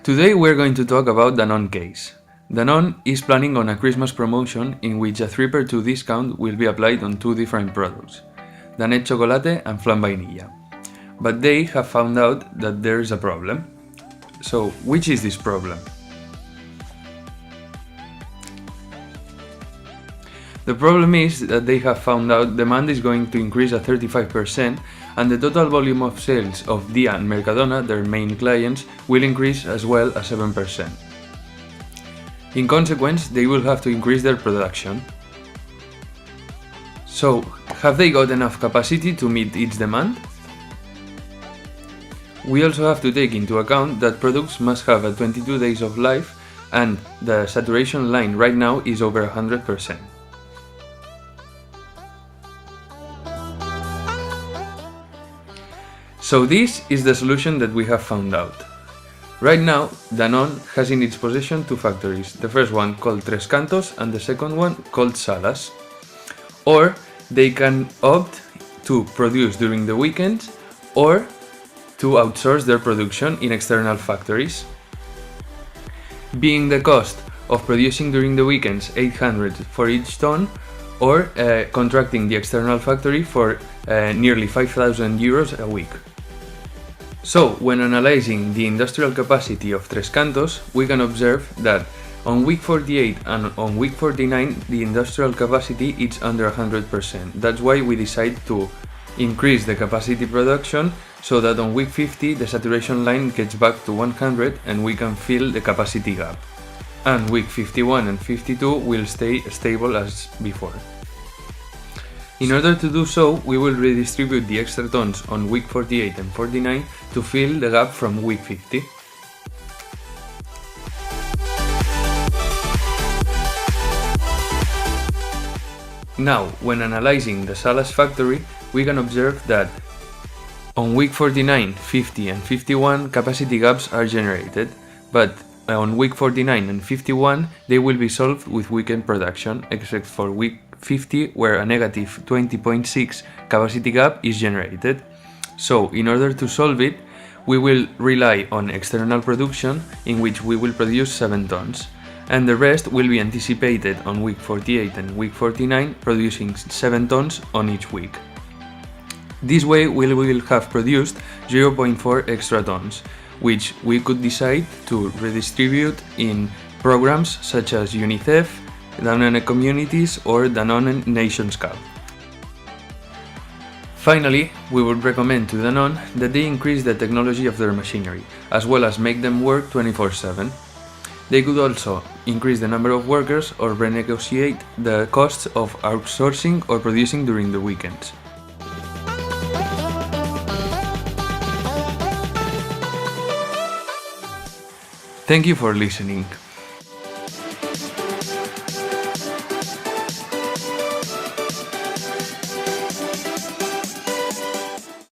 Today we're going to talk about Danone Case. Danone is planning on a Christmas promotion in which a 3x2 discount will be applied on two different products, Danette Chocolate and Flan Vainilla. But they have found out that there is a problem. So, which is this problem? The problem is that they have found out demand is going to increase at 35% and the total volume of sales of Dia and Mercadona, their main clients, will increase as well as 7%. In consequence, they will have to increase their production. So, have they got enough capacity to meet its demand? We also have to take into account that products must have a 22 days of life and the saturation line right now is over 100%. So this is the solution that we have found out. Right now, Danone has in its possession two factories, the first one called Tres Cantos and the second one called Salas. Or they can opt to produce during the weekends or to outsource their production in external factories. Being the cost of producing during the weekends 800 for each ton, or contracting the external factory for nearly 5,000 euros a week. So, when analyzing the industrial capacity of Tres Cantos, we can observe that on week 48 and on week 49 the industrial capacity is under 100%. That's why we decide to increase the capacity production so that on week 50 the saturation line gets back to 100 and we can fill the capacity gap. And week 51 and 52 will stay stable as before. In order to do so, we will redistribute the extra tons on week 48 and 49 to fill the gap from week 50. Now, when analyzing the Salas factory, we can observe that on week 49, 50 and 51 capacity gaps are generated, but on week 49 and 51 they will be solved with weekend production, except for week 50 where a negative 20.6 capacity gap is generated. So, in order to solve it, we will rely on external production in which we will produce 7 tons, and the rest will be anticipated on week 48 and week 49, producing 7 tons on each week. This way we will have produced 0.4 extra tons, which we could decide to redistribute in programs such as UNICEF, Danone Communities or Danone Nations Cup. Finally, we would recommend to Danone that they increase the technology of their machinery, as well as make them work 24/7. They could also increase the number of workers or renegotiate the costs of outsourcing or producing during the weekends. Thank you for listening.